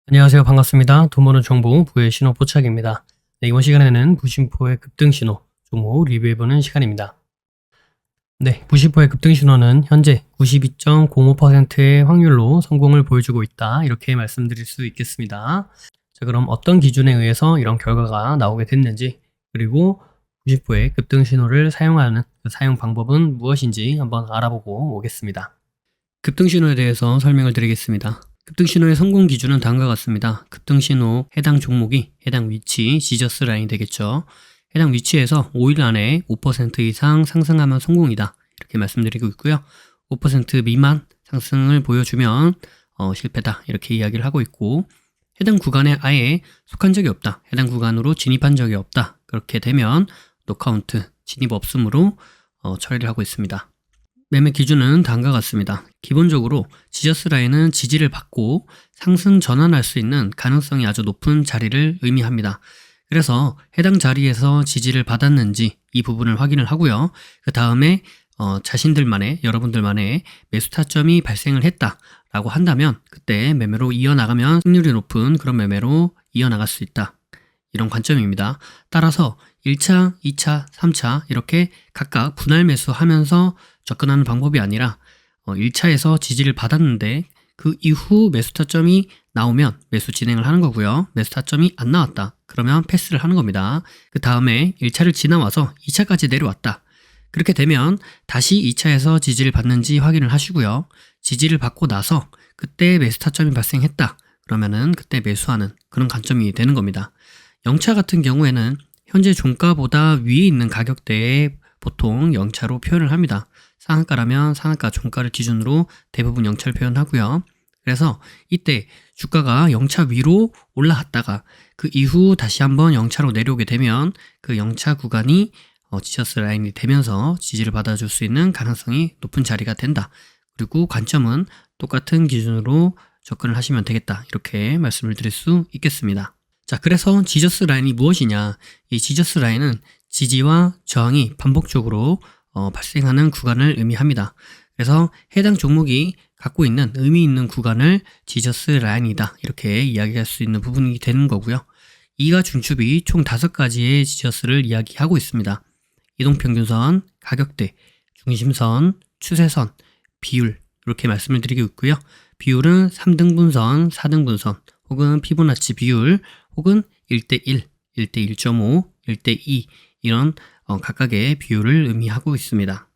안녕하세요. 반갑습니다. 돈 버는 정보 부의 신호 포착입니다. 네, 이번 시간에는 부심포의 급등 신호 종목 리뷰해보는 시간입니다. 네, 부심포의 급등 신호는 현재 92.05%의 확률로 성공을 보여주고 있다. 이렇게 말씀드릴 수 있겠습니다. 자, 그럼 어떤 기준에 의해서 이런 결과가 나오게 됐는지, 그리고 부심포의 급등 신호를 사용하는 그 사용 방법은 무엇인지 한번 알아보고 오겠습니다. 급등 신호에 대해서 설명을 드리겠습니다. 급등 신호의 성공 기준은 다음과 같습니다. 급등 신호 해당 종목이 해당 위치, 지저스 라인이 되겠죠. 해당 위치에서 5일 안에 5% 이상 상승하면 성공이다. 이렇게 말씀드리고 있고요. 5% 미만 상승을 보여주면 실패다. 이렇게 이야기를 하고 있고, 해당 구간에 아예 속한 적이 없다. 해당 구간으로 진입한 적이 없다. 그렇게 되면 노카운트, 진입 없음으로 처리를 하고 있습니다. 매매 기준은 다음과 같습니다. 기본적으로 지저스 라인은 지지를 받고 상승 전환할 수 있는 가능성이 아주 높은 자리를 의미합니다. 그래서 해당 자리에서 지지를 받았는지 이 부분을 확인을 하고요. 그 다음에 자신들만의, 여러분들만의 매수 타점이 발생을 했다라고 한다면 그때 매매로 이어나가면 승률이 높은 그런 매매로 이어나갈 수 있다. 이런 관점입니다. 따라서 1차, 2차, 3차 이렇게 각각 분할 매수하면서 접근하는 방법이 아니라 1차에서 지지를 받았는데 그 이후 매수 타점이 나오면 매수 진행을 하는 거고요. 매수 타점이 안 나왔다. 그러면 패스를 하는 겁니다. 그 다음에 1차를 지나와서 2차까지 내려왔다. 그렇게 되면 다시 2차에서 지지를 받는지 확인을 하시고요. 지지를 받고 나서 그때 매수 타점이 발생했다. 그러면은 그때 매수하는 그런 관점이 되는 겁니다. 0차 같은 경우에는 현재 종가보다 위에 있는 가격대에 보통 0차로 표현을 합니다. 상한가라면 상한가 종가를 기준으로 대부분 0차를 표현하고요. 그래서 이때 주가가 0차 위로 올라갔다가 그 이후 다시 한번 0차로 내려오게 되면 그 0차 구간이 지저스 라인이 되면서 지지를 받아줄 수 있는 가능성이 높은 자리가 된다. 그리고 관점은 똑같은 기준으로 접근을 하시면 되겠다. 이렇게 말씀을 드릴 수 있겠습니다. 자, 그래서 지저스 라인이 무엇이냐? 이 지저스 라인은 지지와 저항이 반복적으로 발생하는 구간을 의미합니다. 그래서 해당 종목이 갖고 있는 의미 있는 구간을 지저스 라인이다. 이렇게 이야기할 수 있는 부분이 되는 거고요. 이가 중첩이 총 5가지의 지저스를 이야기하고 있습니다. 이동평균선, 가격대, 중심선, 추세선, 비율 이렇게 말씀을 드리고 있고요. 비율은 3등분선, 4등분선 혹은 피보나치 비율 혹은 1대1, 1대1.5, 1대2 이런 각각의 비율을 의미하고 있습니다.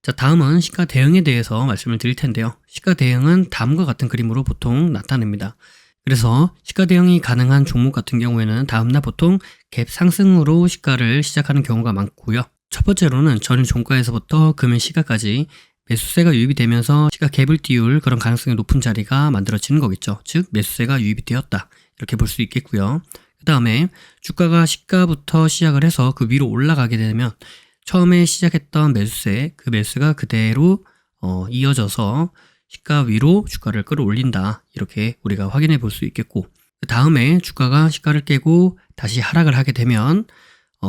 자, 다음은 시가 대응에 대해서 말씀을 드릴 텐데요. 시가 대응은 다음과 같은 그림으로 보통 나타냅니다. 그래서 시가 대응이 가능한 종목 같은 경우에는 다음날 보통 갭 상승으로 시가를 시작하는 경우가 많고요. 첫 번째로는 전일 종가에서부터 금일 시가까지 매수세가 유입이 되면서 시가 갭을 띄울 그런 가능성이 높은 자리가 만들어지는 거겠죠. 즉 매수세가 유입이 되었다. 이렇게 볼 수 있겠고요. 그 다음에 주가가 시가부터 시작을 해서 그 위로 올라가게 되면 처음에 시작했던 매수세, 그 매수가 그대로 이어져서 시가 위로 주가를 끌어올린다. 이렇게 우리가 확인해 볼 수 있겠고, 그 다음에 주가가 시가를 깨고 다시 하락을 하게 되면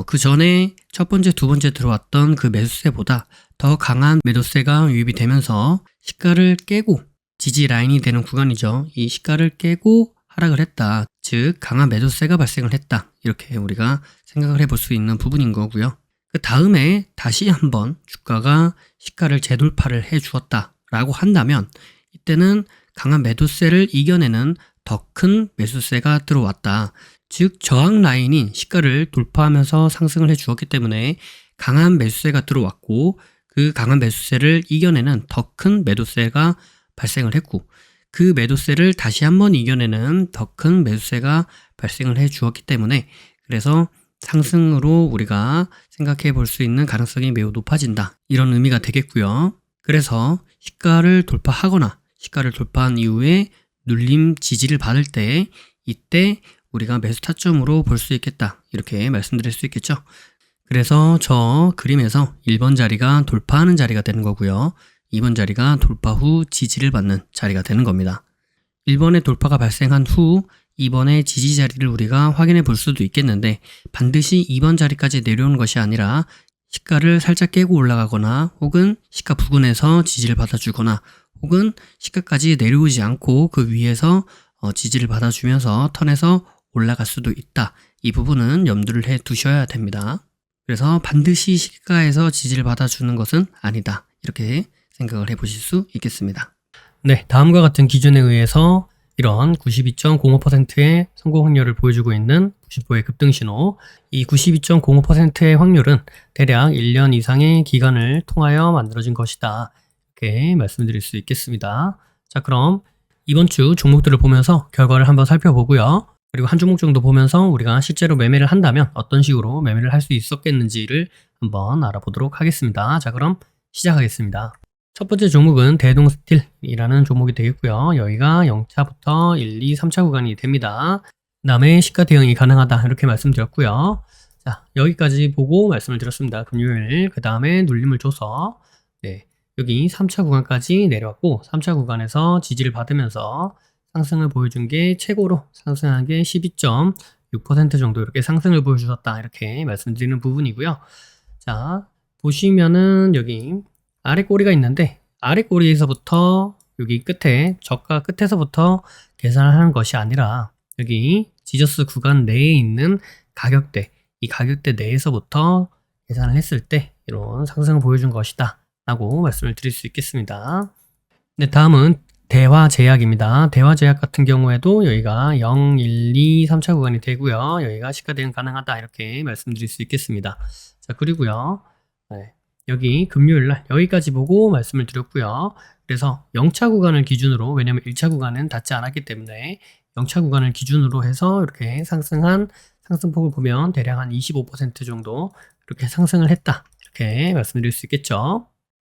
그 전에 첫 번째, 두 번째 들어왔던 그 매수세보다 더 강한 매도세가 유입이 되면서 시가를 깨고 지지 라인이 되는 구간이죠. 이 시가를 깨고 하락을 했다. 즉 강한 매도세가 발생을 했다. 이렇게 우리가 생각을 해볼 수 있는 부분인 거고요. 그 다음에 다시 한번 주가가 시가를 재돌파를 해 주었다 라고 한다면 이때는 강한 매도세를 이겨내는 더 큰 매수세가 들어왔다. 즉 저항 라인인 시가를 돌파하면서 상승을 해 주었기 때문에 강한 매수세가 들어왔고 그 강한 매수세를 이겨내는 더 큰 매도세가 발생을 했고 그 매도세를 다시 한번 이겨내는 더 큰 매수세가 발생을 해 주었기 때문에 그래서 상승으로 우리가 생각해 볼 수 있는 가능성이 매우 높아진다. 이런 의미가 되겠고요. 그래서 시가를 돌파하거나 시가를 돌파한 이후에 눌림 지지를 받을 때 이때 우리가 매수 타점으로 볼 수 있겠다. 이렇게 말씀드릴 수 있겠죠. 그래서 저 그림에서 1번 자리가 돌파하는 자리가 되는 거고요. 2번 자리가 돌파 후 지지를 받는 자리가 되는 겁니다. 1번의 돌파가 발생한 후 2번의 지지 자리를 우리가 확인해 볼 수도 있겠는데 반드시 2번 자리까지 내려오는 것이 아니라 시가를 살짝 깨고 올라가거나 혹은 시가 부근에서 지지를 받아주거나 혹은 시가까지 내려오지 않고 그 위에서 지지를 받아주면서 턴에서 올라갈 수도 있다. 이 부분은 염두를 해 두셔야 됩니다. 그래서 반드시 시가에서 지지를 받아주는 것은 아니다. 이렇게 생각을 해보실 수 있겠습니다. 네, 다음과 같은 기준에 의해서 이런 92.05%의 성공 확률을 보여주고 있는 부심포의 급등신호, 이 92.05%의 확률은 대략 1년 이상의 기간을 통하여 만들어진 것이다. 이렇게 말씀드릴 수 있겠습니다. 자, 그럼 이번 주 종목들을 보면서 결과를 한번 살펴보고요. 그리고 한 종목 정도 보면서 우리가 실제로 매매를 한다면 어떤 식으로 매매를 할 수 있었겠는지를 한번 알아보도록 하겠습니다. 자, 그럼 시작하겠습니다. 첫 번째 종목은 대동스틸이라는 종목이 되겠고요. 여기가 0차부터 1, 2, 3차 구간이 됩니다. 그 다음에 시가 대응이 가능하다 이렇게 말씀드렸고요. 자, 여기까지 보고 말씀을 드렸습니다. 금요일 그 다음에 눌림을 줘서 여기 3차 구간까지 내려왔고 3차 구간에서 지지를 받으면서 상승을 보여준 게 최고로 상승한 게 12.6% 정도 이렇게 상승을 보여주셨다 이렇게 말씀드리는 부분이고요. 자, 보시면은 여기 아래 꼬리가 있는데 아래 꼬리에서부터 여기 끝에 저가 끝에서부터 계산을 하는 것이 아니라 여기 지저스 구간 내에 있는 가격대, 이 가격대 내에서부터 계산을 했을 때 이런 상승을 보여준 것이다 라고 말씀을 드릴 수 있겠습니다. 네, 다음은 대화제약입니다. 대화제약 같은 경우에도 여기가 0, 1, 2, 3차 구간이 되고요. 여기가 시가 대응 가능하다 이렇게 말씀드릴 수 있겠습니다. 자, 그리고요. 여기 금요일날 여기까지 보고 말씀을 드렸고요. 그래서 0차 구간을 기준으로, 왜냐면 1차 구간은 닿지 않았기 때문에 0차 구간을 기준으로 해서 이렇게 상승한 상승폭을 보면 대략 한 25% 정도 이렇게 상승을 했다 이렇게 말씀드릴 수 있겠죠.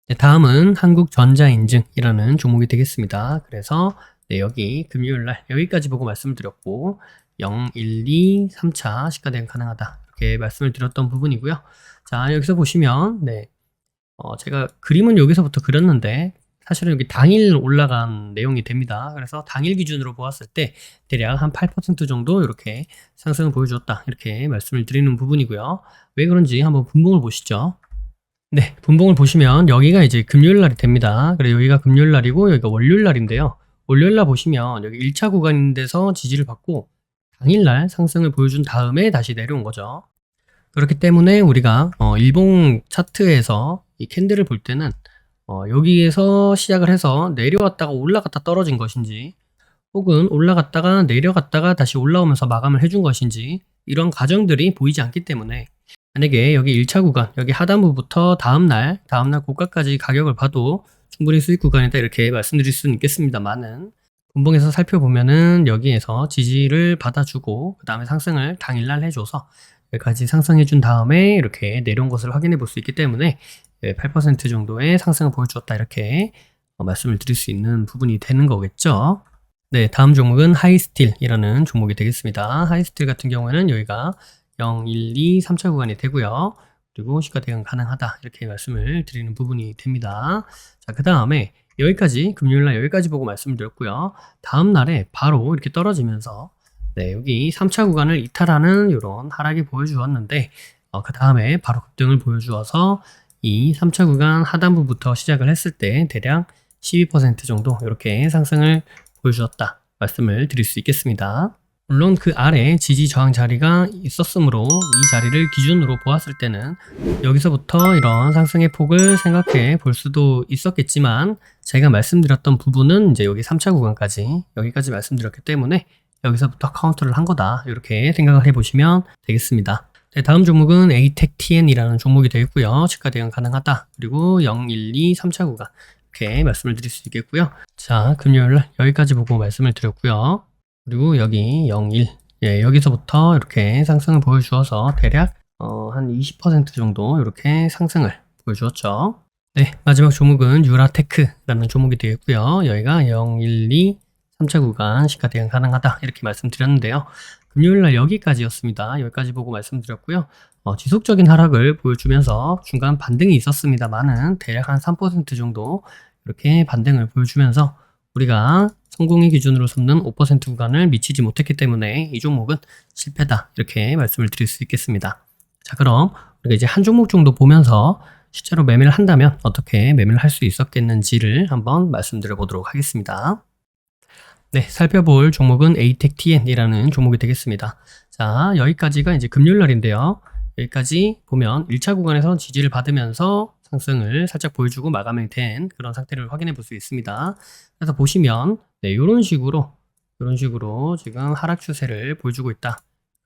네, 다음은 한국전자인증이라는 종목이 되겠습니다. 그래서 여기 금요일날 여기까지 보고 말씀을 드렸고 0, 1, 2, 3차 시가 대응 가능하다 이렇게 말씀을 드렸던 부분이고요. 자, 여기서 보시면 제가 그림은 여기서부터 그렸는데 사실은 여기 당일 올라간 내용이 됩니다. 그래서 당일 기준으로 보았을 때 대략 한 8% 정도 이렇게 상승을 보여줬다 이렇게 말씀을 드리는 부분이고요. 왜 그런지 한번 분봉을 보시죠. 네, 분봉을 보시면 여기가 이제 금요일 날이 됩니다. 그리고 여기가 금요일 날이고 여기가 월요일 날인데요. 월요일 날 보시면 여기 1차 구간 데서 지지를 받고 당일 날 상승을 보여준 다음에 다시 내려온 거죠. 그렇기 때문에 우리가 일봉 차트에서 이 캔들을 볼 때는 여기에서 시작을 해서 내려왔다가 올라갔다 떨어진 것인지 혹은 올라갔다가 내려갔다가 다시 올라오면서 마감을 해준 것인지 이런 과정들이 보이지 않기 때문에 만약에 여기 1차 구간, 여기 하단부부터 다음날 고가까지 가격을 봐도 충분히 수익 구간이다 이렇게 말씀드릴 수는 있겠습니다만은 분봉에서 살펴보면은 여기에서 지지를 받아주고 그 다음에 상승을 당일날 해줘서 여기까지 상승해준 다음에 이렇게 내려온 것을 확인해 볼 수 있기 때문에 8% 정도의 상승을 보여주었다 이렇게 말씀을 드릴 수 있는 부분이 되는 거겠죠. 네, 다음 종목은 하이스틸이라는 종목이 되겠습니다. 하이스틸 같은 경우에는 여기가 0, 1, 2, 3차 구간이 되고요. 그리고 시가 대응 가능하다 이렇게 말씀을 드리는 부분이 됩니다. 자, 그 다음에 여기까지 금요일날 여기까지 보고 말씀드렸고요. 다음 날에 바로 이렇게 떨어지면서 여기 3차 구간을 이탈하는 이런 하락이 보여주었는데 그 다음에 바로 급등을 보여주어서 이 3차 구간 하단부부터 시작을 했을 때 대략 12% 정도 이렇게 상승을 보여주었다 말씀을 드릴 수 있겠습니다. 물론 그 아래 지지 저항 자리가 있었으므로 이 자리를 기준으로 보았을 때는 여기서부터 이런 상승의 폭을 생각해 볼 수도 있었겠지만 제가 말씀드렸던 부분은 이제 여기 3차 구간까지 여기까지 말씀드렸기 때문에 여기서부터 카운터를 한 거다 이렇게 생각을 해보시면 되겠습니다. 네, 다음 종목은 ATEC-TN이라는 종목이 되겠고요. 시가 대응 가능하다. 그리고 0, 1, 2, 3차 구간 이렇게 말씀을 드릴 수 있겠고요. 자, 금요일날 여기까지 보고 말씀을 드렸고요. 그리고 여기 0, 1 여기서부터 이렇게 상승을 보여주어서 대략 한 20% 정도 이렇게 상승을 보여주었죠. 네, 마지막 종목은 유라테크라는 종목이 되겠고요. 여기가 0, 1, 2, 3차 구간 시가 대응 가능하다 이렇게 말씀드렸는데요. 금요일날 여기까지였습니다. 여기까지 보고 말씀드렸고요. 지속적인 하락을 보여주면서 중간 반등이 있었습니다만은 대략 한 3% 정도 이렇게 반등을 보여주면서 우리가 성공의 기준으로 삼는 5% 구간을 미치지 못했기 때문에 이 종목은 실패다 이렇게 말씀을 드릴 수 있겠습니다. 자, 그럼 우리가 이제 한 종목 정도 보면서 실제로 매매를 한다면 어떻게 매매를 할 수 있었겠는지를 한번 말씀드려 보도록 하겠습니다. 네, 살펴볼 종목은 ATEC-TN이라는 종목이 되겠습니다. 자, 여기까지가 이제 금요일 날인데요. 여기까지 보면 1차 구간에서 지지를 받으면서 상승을 살짝 보여주고 마감이 된 그런 상태를 확인해 볼 수 있습니다. 그래서 보시면 네, 이런 식으로 지금 하락 추세를 보여주고 있다.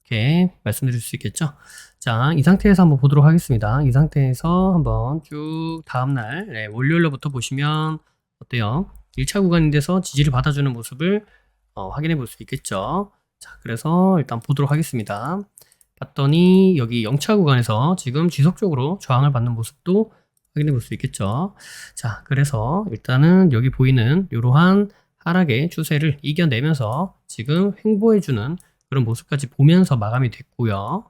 이렇게 말씀드릴 수 있겠죠. 자, 이 상태에서 한번 보도록 하겠습니다. 이 상태에서 한번 쭉 다음날 네, 월요일로부터 보시면 어때요? 1차 구간인데서 지지를 받아주는 모습을 확인해 볼 수 있겠죠. 자, 그래서 일단 보도록 하겠습니다. 봤더니 여기 0차 구간에서 지금 지속적으로 저항을 받는 모습도 확인해 볼 수 있겠죠. 자, 그래서 일단은 여기 보이는 이러한 하락의 추세를 이겨내면서 지금 횡보해주는 그런 모습까지 보면서 마감이 됐고요.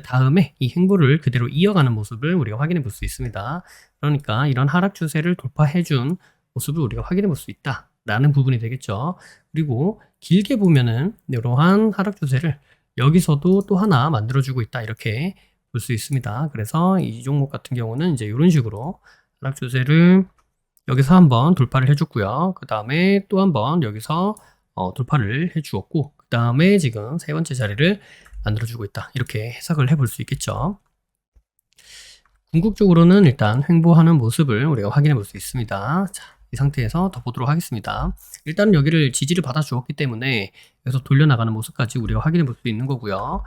다음에 이 횡보를 그대로 이어가는 모습을 우리가 확인해 볼 수 있습니다. 그러니까 이런 하락 추세를 돌파해준 모습을 우리가 확인해 볼 수 있다 라는 부분이 되겠죠. 그리고 길게 보면은 이러한 하락 추세를 여기서도 또 하나 만들어주고 있다 이렇게 볼 수 있습니다. 그래서 이 종목 같은 경우는 이제 이런 식으로 하락 추세를 여기서 한번 돌파를 해줬고요. 그 다음에 또 한번 여기서 돌파를 해주었고, 그 다음에 지금 세 번째 자리를 만들어주고 있다 이렇게 해석을 해볼 수 있겠죠. 궁극적으로는 일단 횡보하는 모습을 우리가 확인해 볼 수 있습니다. 자, 이 상태에서 더 보도록 하겠습니다. 일단은 여기를 지지를 받아 주었기 때문에 여기서 돌려나가는 모습까지 우리가 확인해 볼 수 있는 거고요.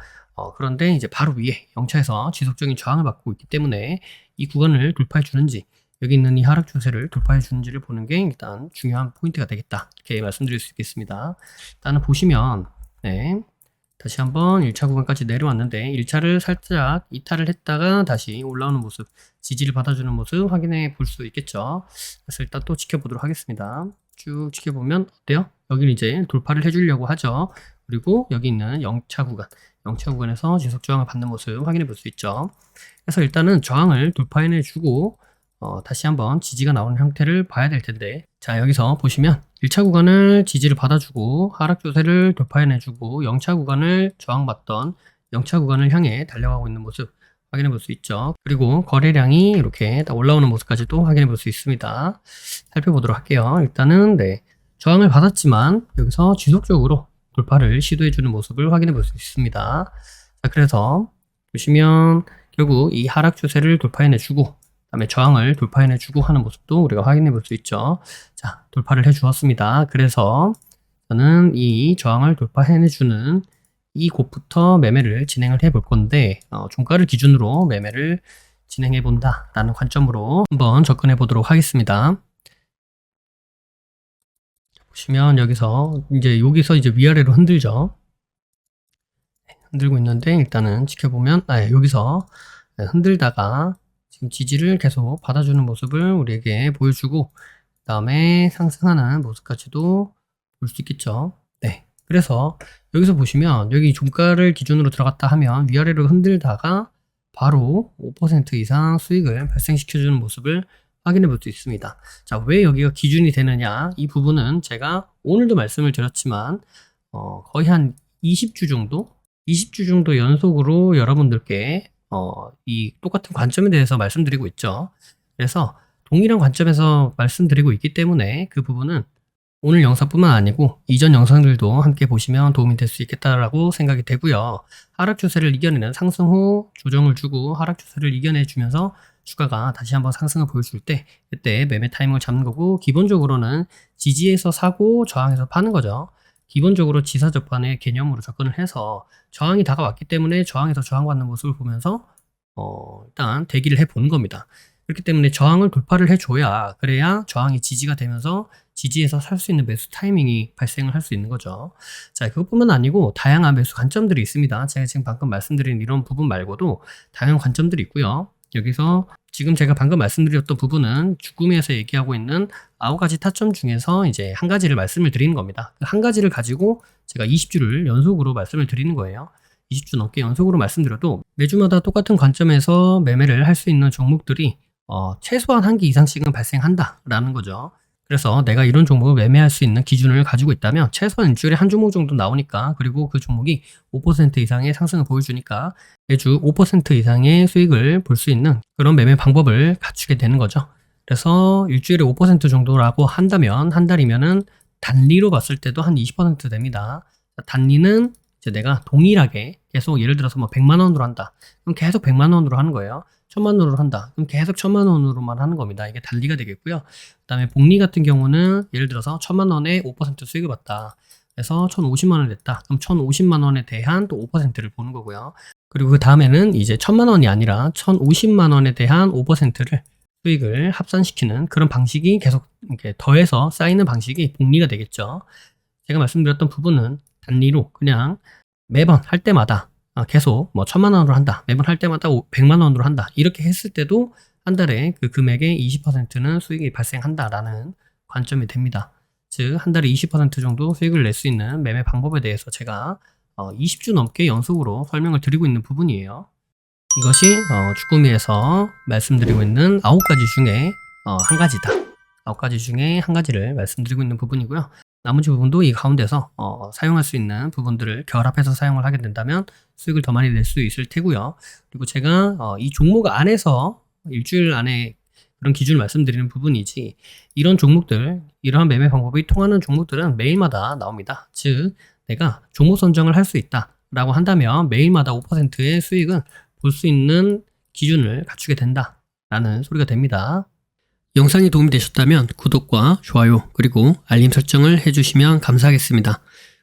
그런데 이제 바로 위에 0차에서 지속적인 저항을 받고 있기 때문에 이 구간을 돌파해 주는지 여기 있는 이 하락 추세를 돌파해 주는지를 보는 게 일단 중요한 포인트가 되겠다 이렇게 말씀드릴 수 있겠습니다. 일단은 보시면 네, 다시 한번 1차 구간까지 내려왔는데 1차를 살짝 이탈을 했다가 다시 올라오는 모습, 지지를 받아주는 모습 확인해 볼 수 있겠죠. 그래서 일단 또 지켜보도록 하겠습니다. 쭉 지켜보면 어때요? 여기는 이제 돌파를 해주려고 하죠. 그리고 여기 있는 0차 구간에서 지속 저항을 받는 모습 확인해 볼 수 있죠. 그래서 일단은 저항을 돌파해내주고 다시 한번 지지가 나오는 형태를 봐야 될 텐데, 자, 여기서 보시면 1차 구간을 지지를 받아주고 하락 추세를 돌파해내주고 0차 구간을 저항받던 0차 구간을 향해 달려가고 있는 모습 확인해 볼 수 있죠. 그리고 거래량이 이렇게 딱 올라오는 모습까지도 확인해 볼 수 있습니다. 살펴보도록 할게요. 일단은 네, 저항을 받았지만 여기서 지속적으로 돌파를 시도해주는 모습을 확인해 볼 수 있습니다. 자, 그래서 보시면 결국 이 하락 추세를 돌파해내주고 그다음에 저항을 돌파해내주고 하는 모습도 우리가 확인해 볼 수 있죠. 자, 돌파를 해주었습니다. 그래서 저는 이 저항을 돌파해내주는 이 곳부터 매매를 진행을 해볼 건데 종가를 기준으로 매매를 진행해 본다 라는 관점으로 한번 접근해 보도록 하겠습니다. 보시면 여기서 이제 위아래로 흔들죠. 흔들고 있는데 일단은 지켜보면 여기서 흔들다가 지금 지지를 계속 받아주는 모습을 우리에게 보여주고 그 다음에 상승하는 모습까지도 볼 수 있겠죠. 네, 그래서 여기서 보시면 여기 종가를 기준으로 들어갔다 하면 위아래로 흔들다가 바로 5% 이상 수익을 발생시켜주는 모습을 확인해 볼 수 있습니다. 자, 왜 여기가 기준이 되느냐, 이 부분은 제가 오늘도 말씀을 드렸지만 거의 한 20주 정도 연속으로 여러분들께 이 똑같은 관점에 대해서 말씀드리고 있죠. 그래서 동일한 관점에서 말씀드리고 있기 때문에 그 부분은 오늘 영상뿐만 아니고 이전 영상들도 함께 보시면 도움이 될 수 있겠다라고 생각이 되고요. 하락 추세를 이겨내는 상승 후 조정을 주고 하락 추세를 이겨내주면서 주가가 다시 한번 상승을 보여줄 때 그때 매매 타이밍을 잡는 거고, 기본적으로는 지지에서 사고 저항에서 파는 거죠. 기본적으로 지사접반의 개념으로 접근을 해서 저항이 다가왔기 때문에 저항에서 저항받는 모습을 보면서 일단 대기를 해보는 겁니다. 그렇기 때문에 저항을 돌파를 해줘야, 그래야 저항이 지지가 되면서 지지에서 살 수 있는 매수 타이밍이 발생을 할 수 있는 거죠. 자, 그것뿐만 아니고 다양한 매수 관점들이 있습니다. 제가 지금 방금 말씀드린 이런 부분 말고도 다양한 관점들이 있고요. 여기서 지금 제가 방금 말씀드렸던 부분은 주구미에서 얘기하고 있는 9가지 타점 중에서 이제 한 가지를 말씀을 드리는 겁니다. 그 한 가지를 가지고 제가 20주를 연속으로 말씀을 드리는 거예요. 20주 넘게 연속으로 말씀드려도 매주마다 똑같은 관점에서 매매를 할 수 있는 종목들이 최소한 한 개 이상씩은 발생한다라는 거죠. 그래서 내가 이런 종목을 매매할 수 있는 기준을 가지고 있다면 최소한 일주일에 한 종목 정도 나오니까, 그리고 그 종목이 5% 이상의 상승을 보여주니까 매주 5% 이상의 수익을 볼 수 있는 그런 매매 방법을 갖추게 되는 거죠. 그래서 일주일에 5% 정도라고 한다면 한 달이면은 단리로 봤을 때도 한 20% 됩니다. 단리는 이제 내가 동일하게 계속 예를 들어서 뭐 100만 원으로 한다. 그럼 계속 100만 원으로 하는 거예요. 1000만 원으로 한다. 그럼 계속 1000만 원으로만 하는 겁니다. 이게 단리가 되겠고요. 그다음에 복리 같은 경우는 예를 들어서 1000만 원에 5% 수익을 봤다. 그래서 1050만 원을 냈다. 그럼 1050만 원에 대한 또 5%를 보는 거고요. 그리고 그 다음에는 이제 1000만 원이 아니라 1050만 원에 대한 5%를 수익을 합산시키는 그런 방식이 계속 이렇게 더해서 쌓이는 방식이 복리가 되겠죠. 제가 말씀드렸던 부분은 단리로 그냥 매번 할 때마다 계속 뭐 1000만 원으로 한다. 매번 할 때마다 100만 원으로 한다. 이렇게 했을 때도 한 달에 그 금액의 20%는 수익이 발생한다라는 관점이 됩니다. 즉, 한 달에 20% 정도 수익을 낼 수 있는 매매 방법에 대해서 제가 20주 넘게 연속으로 설명을 드리고 있는 부분이에요. 이것이 주꾸미에서 말씀드리고 있는 9가지 중에 한 가지다. 9가지 중에 한 가지를 말씀드리고 있는 부분이고요. 나머지 부분도 이 가운데서 사용할 수 있는 부분들을 결합해서 사용을 하게 된다면 수익을 더 많이 낼 수 있을 테고요. 그리고 제가 이 종목 안에서 일주일 안에 그런 기준을 말씀드리는 부분이지, 이런 종목들, 이러한 매매 방법이 통하는 종목들은 매일마다 나옵니다. 즉, 내가 종목 선정을 할 수 있다라고 한다면 매일마다 5%의 수익은 볼 수 있는 기준을 갖추게 된다라는 소리가 됩니다. 영상이 도움이 되셨다면 구독과 좋아요 그리고 알림 설정을 해주시면 감사하겠습니다.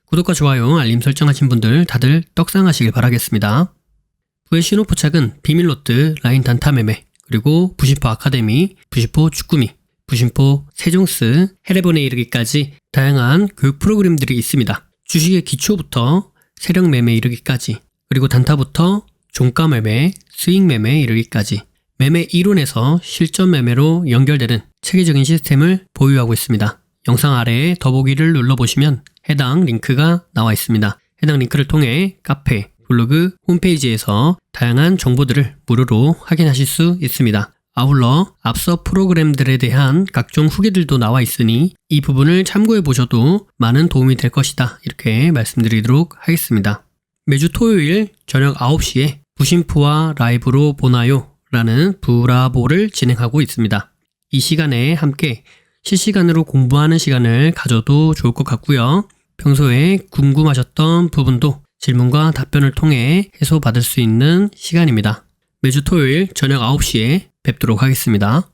구독과 좋아요, 알림 설정하신 분들 다들 떡상하시길 바라겠습니다. 부의 신호 포착은 비밀로트, 라인 단타 매매, 그리고 부심포 아카데미, 부심포 주꾸미, 부심포 세종스, 해례본에 이르기까지 다양한 교육 프로그램들이 있습니다. 주식의 기초부터 세력 매매 이르기까지, 그리고 단타부터 종가 매매, 수익 매매 이르기까지 매매 이론에서 실전 매매로 연결되는 체계적인 시스템을 보유하고 있습니다. 영상 아래에 더보기를 눌러보시면 해당 링크가 나와 있습니다. 해당 링크를 통해 카페, 블로그, 홈페이지에서 다양한 정보들을 무료로 확인하실 수 있습니다. 아울러 앞서 프로그램들에 대한 각종 후기들도 나와 있으니 이 부분을 참고해 보셔도 많은 도움이 될 것이다. 이렇게 말씀드리도록 하겠습니다. 매주 토요일 저녁 9시에 부심포와 라이브로 보나요? 라는 부라보를 진행하고 있습니다. 이 시간에 함께 실시간으로 공부하는 시간을 가져도 좋을 것 같고요. 평소에 궁금하셨던 부분도 질문과 답변을 통해 해소받을 수 있는 시간입니다. 매주 토요일 저녁 9시에 뵙도록 하겠습니다.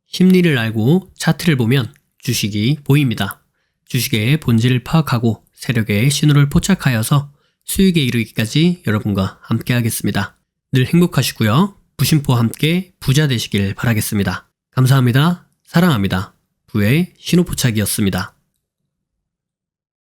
심리를 알고 차트를 보면 주식이 보입니다. 주식의 본질을 파악하고 세력의 신호를 포착하여서 수익에 이르기까지 여러분과 함께 하겠습니다. 늘 행복하시고요. 부심포와 함께 부자 되시길 바라겠습니다. 감사합니다. 사랑합니다. 부의 신호 포착이었습니다.